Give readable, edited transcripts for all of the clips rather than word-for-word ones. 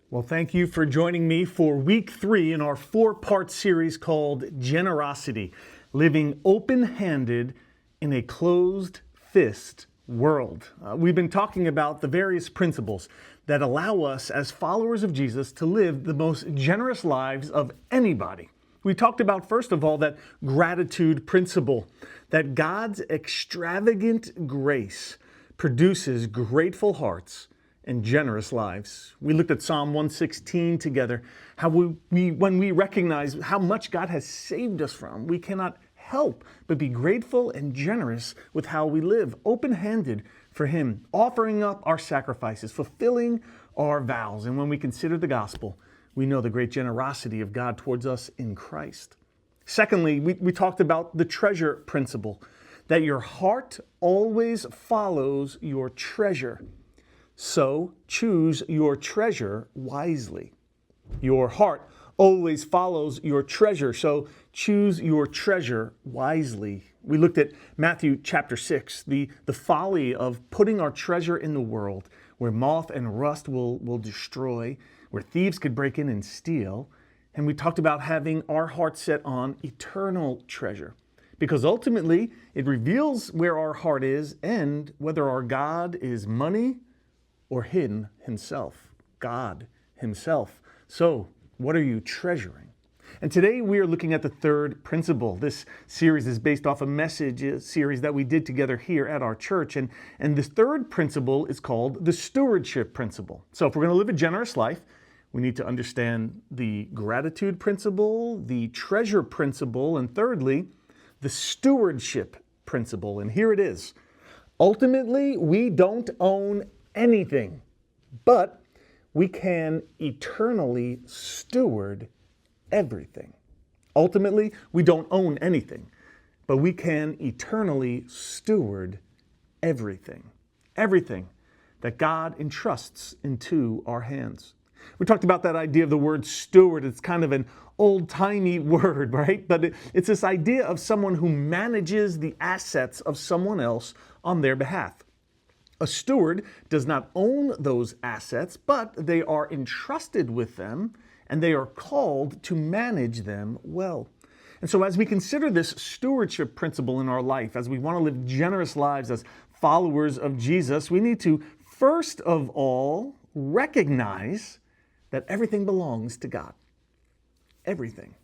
Well, thank you for joining me for week 3 in our 4-part series called Generosity, Living Open-Handed in a Closed-Fist World. We've been talking about the various principles that allow us as followers of Jesus to live the most generous lives of anybody. We talked about, first of all, that gratitude principle, that God's extravagant grace produces grateful hearts and generous lives. We looked at Psalm 116 together, how when we recognize how much God has saved us from, we cannot help but be grateful and generous with how we live, open-handed for Him, offering up our sacrifices, fulfilling our vows. And when we consider the gospel, we know the great generosity of God towards us in Christ. Secondly, we talked about the treasure principle, that your heart always follows your treasure. So choose your treasure wisely. Your heart always follows your treasure, so choose your treasure wisely. We looked at Matthew chapter 6, the folly of putting our treasure in the world where moth and rust will destroy, where thieves could break in and steal. And we talked about having our heart set on eternal treasure, because ultimately it reveals where our heart is and whether our God is money or hidden Himself, God Himself. So, what are you treasuring? And today we are looking at the third principle. This series is based off a message series that we did together here at our church. And this third principle is called the stewardship principle. So if we're going to live a generous life, we need to understand the gratitude principle, the treasure principle, and thirdly, the stewardship principle. And here it is. Ultimately, we don't own anything, but we can eternally steward everything. Ultimately, we don't own anything, but we can eternally steward everything. Everything that God entrusts into our hands. We talked about that idea of the word steward. It's kind of an old-timey word, right? But it's this idea of someone who manages the assets of someone else on their behalf. A steward does not own those assets, but they are entrusted with them, and they are called to manage them well. And so as we consider this stewardship principle in our life, as we want to live generous lives as followers of Jesus, we need to first of all recognize that everything belongs to God. Everything.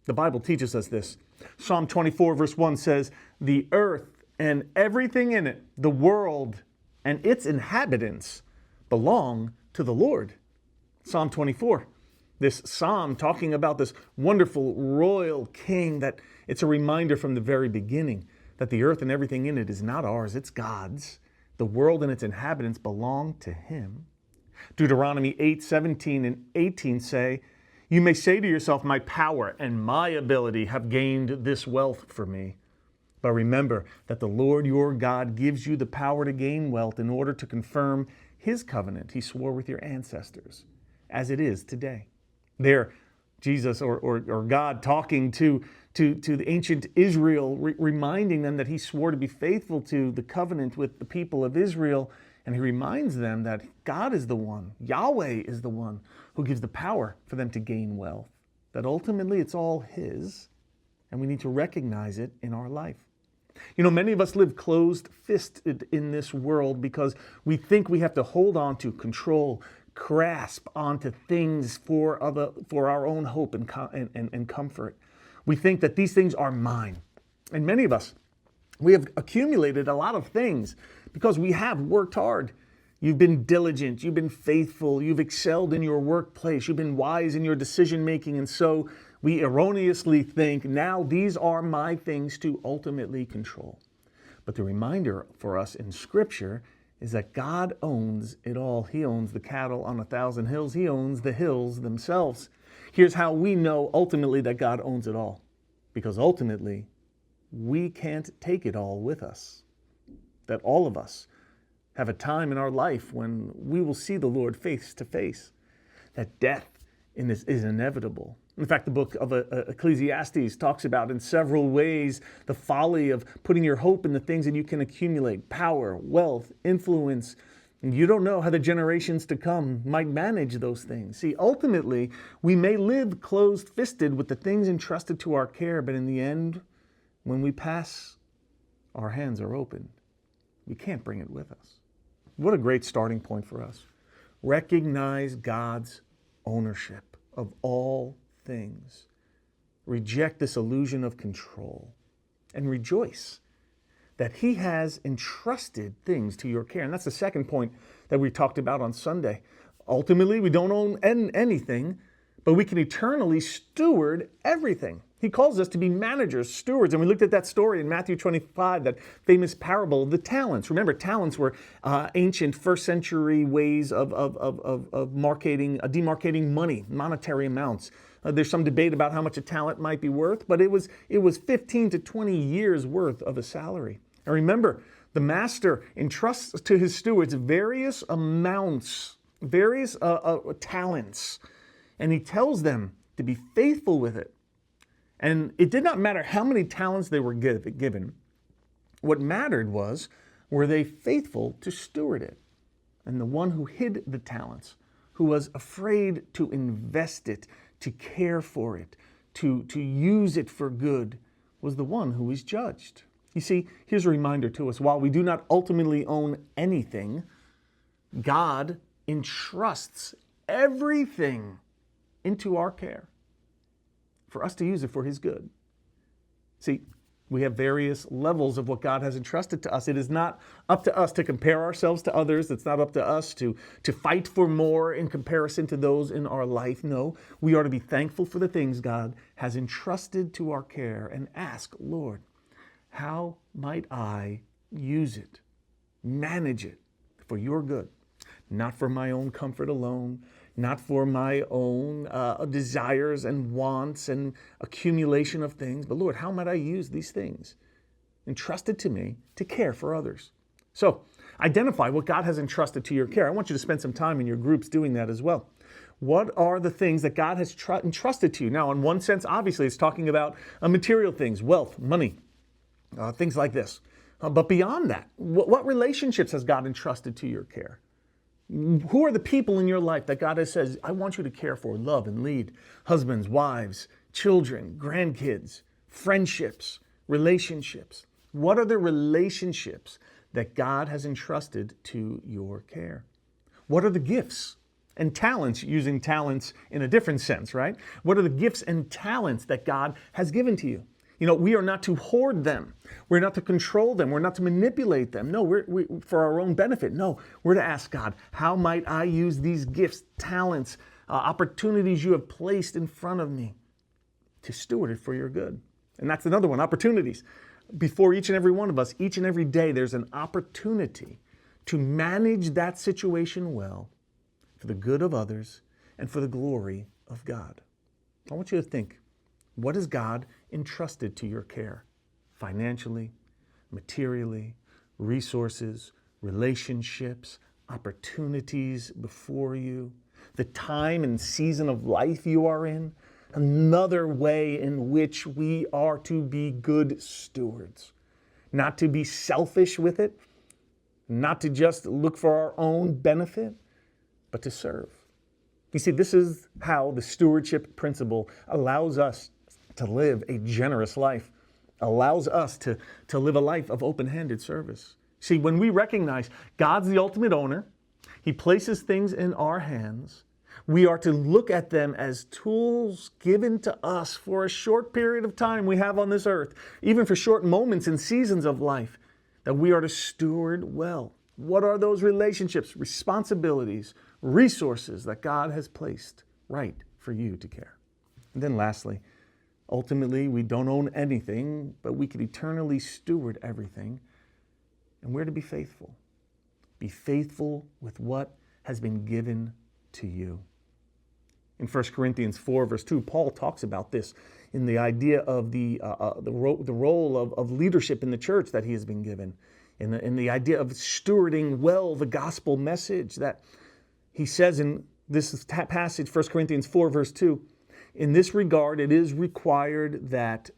The Bible teaches us this. Psalm 24 verse 1 says, "The earth and everything in it, the world and its inhabitants, belong to the Lord." Psalm 24. This psalm talking about this wonderful royal king, that it's a reminder from the very beginning that the earth and everything in it is not ours, it's God's. The world and its inhabitants belong to Him. Deuteronomy 8:17 and 18 say, "You may say to yourself, my power and my ability have gained this wealth for me. But remember that the Lord your God gives you the power to gain wealth in order to confirm His covenant He swore with your ancestors, as it is today." There, Jesus or God talking to the ancient Israel, reminding them that He swore to be faithful to the covenant with the people of Israel. And He reminds them that God is the one, Yahweh is the one who gives the power for them to gain wealth. That ultimately it's all His, and we need to recognize it in our life. You know, many of us live closed-fisted in this world because we think we have to hold on to, control, grasp onto things for our own hope and comfort. We think that these things are mine. And many of us, we have accumulated a lot of things because we have worked hard. You've been diligent, you've been faithful, you've excelled in your workplace, you've been wise in your decision making, and so we erroneously think, now these are my things to ultimately control. But the reminder for us in Scripture is that God owns it all. He owns the cattle on 1,000 hills. He owns the hills themselves. Here's how we know ultimately that God owns it all. Because ultimately, we can't take it all with us. That all of us have a time in our life when we will see the Lord face to face. That death is inevitable. In fact, the book of Ecclesiastes talks about in several ways the folly of putting your hope in the things that you can accumulate: power, wealth, influence, And you don't know how the generations to come might manage those things. See, ultimately, we may live closed-fisted with the things entrusted to our care, but in the end, when we pass, our hands are open. We can't bring it with us. What a great starting point for us. Recognize God's ownership of all things. Reject this illusion of control and rejoice that He has entrusted things to your care. And that's the second point that we talked about on Sunday. Ultimately, we don't own anything, but we can eternally steward everything. He calls us to be managers, stewards. And we looked at that story in Matthew 25, that famous parable of the talents. Remember, talents were ancient first century ways of demarcating money, monetary amounts. There's some debate about how much a talent might be worth, but it was 15 to 20 years worth of a salary. And remember, the master entrusts to his stewards various amounts, various talents, and he tells them to be faithful with it. And it did not matter how many talents they were given. What mattered was, were they faithful to steward it? And the one who hid the talents, who was afraid to invest it, to care for it, to use it for good, was the one who was judged. You see, here's a reminder to us. While we do not ultimately own anything, God entrusts everything into our care for us to use it for His good. See, we have various levels of what God has entrusted to us. It is not up to us to compare ourselves to others. It's not up to us to fight for more in comparison to those in our life. No, we are to be thankful for the things God has entrusted to our care and ask, Lord, how might I use it, manage it for your good, not for my own comfort alone, not for my own desires and wants and accumulation of things, but Lord, how might I use these things entrusted to me to care for others? So identify what God has entrusted to your care. I want you to spend some time in your groups doing that as well. What are the things that God has entrusted to you? Now, in one sense, obviously, it's talking about material things, wealth, money, things like this. But beyond that, what relationships has God entrusted to your care? Who are the people in your life that God has said, I want you to care for, love, and lead? Husbands, wives, children, grandkids, friendships, relationships. What are the relationships that God has entrusted to your care? What are the gifts and talents, using talents in a different sense, right? What are the gifts and talents that God has given to you? You know, we are not to hoard them. We're not to control them. We're not to manipulate them. No, we for our own benefit. No, we're to ask God, how might I use these gifts, talents, opportunities you have placed in front of me to steward it for your good? And that's another one, opportunities. Before each and every one of us, each and every day, there's an opportunity to manage that situation well for the good of others and for the glory of God. I want you to think, what has God entrusted to your care? Financially, materially, resources, relationships, opportunities before you, the time and season of life you are in. Another way in which we are to be good stewards, not to be selfish with it, not to just look for our own benefit, but to serve. You see, this is how the stewardship principle allows us to live a generous life, allows us to live a life of open-handed service. See, when we recognize God's the ultimate owner, He places things in our hands, we are to look at them as tools given to us for a short period of time we have on this earth, even for short moments and seasons of life, that we are to steward well. What are those relationships, responsibilities, resources that God has placed right for you to care? And then lastly, ultimately, we don't own anything, but we can eternally steward everything. And we're to be faithful. Be faithful with what has been given to you. In 1 Corinthians 4, verse 2, Paul talks about this in the idea of the role of leadership in the church that he has been given, in the idea of stewarding well the gospel message that he says in this passage, 1 Corinthians 4, verse 2, in this regard, it is required that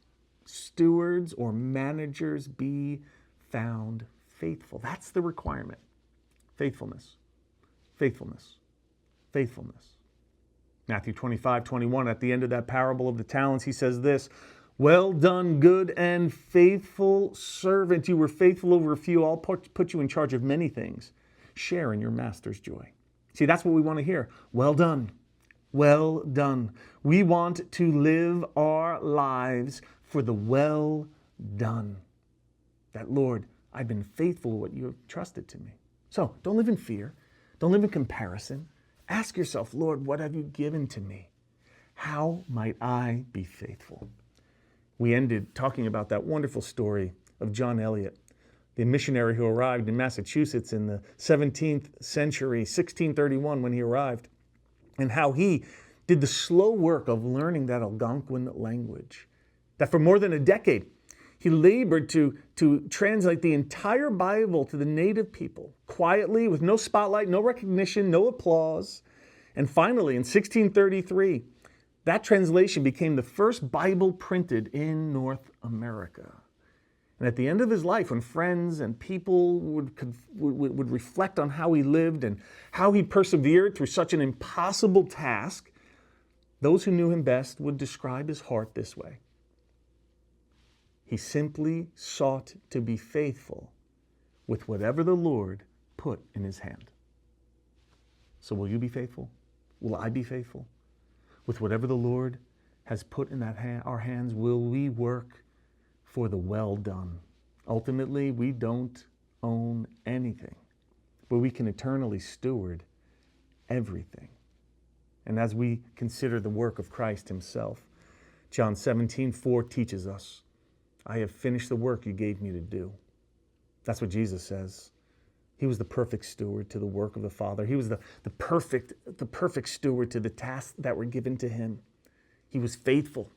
stewards or managers be found faithful. That's the requirement. Faithfulness. Faithfulness. Faithfulness. Matthew 25:21, at the end of that parable of the talents, he says this, well done, good and faithful servant. You were faithful over a few. I'll put you in charge of many things. Share in your master's joy. See, that's what we want to hear. Well done. Well done. We want to live our lives for the well done. That, Lord, I've been faithful to what you have trusted to me. So don't live in fear. Don't live in comparison. Ask yourself, Lord, what have you given to me? How might I be faithful? We ended talking about that wonderful story of John Eliot, the missionary who arrived in Massachusetts in the 17th century, 1631 when he arrived, and how he did the slow work of learning that Algonquin language. That for more than a decade, he labored to translate the entire Bible to the native people, quietly, with no spotlight, no recognition, no applause. And finally, in 1633, that translation became the first Bible printed in North America. And at the end of his life, when friends and people would reflect on how he lived and how he persevered through such an impossible task, those who knew him best would describe his heart this way. He simply sought to be faithful with whatever the Lord put in his hand. So will you be faithful? Will I be faithful? With whatever the Lord has put in our hands, will we work for the well done? Ultimately, we don't own anything, but we can eternally steward everything. And as we consider the work of Christ himself, John 17:4 teaches us, I have finished the work you gave me to do. That's what Jesus says. He was the perfect steward to the work of the Father. He was the perfect steward to the tasks that were given to him. He was faithful.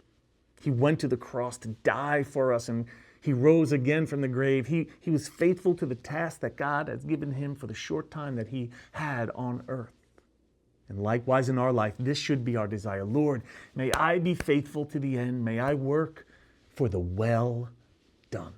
He went to the cross to die for us, and he rose again from the grave. He was faithful to the task that God has given him for the short time that he had on earth. And likewise in our life, this should be our desire. Lord, may I be faithful to the end. May I work for the well done.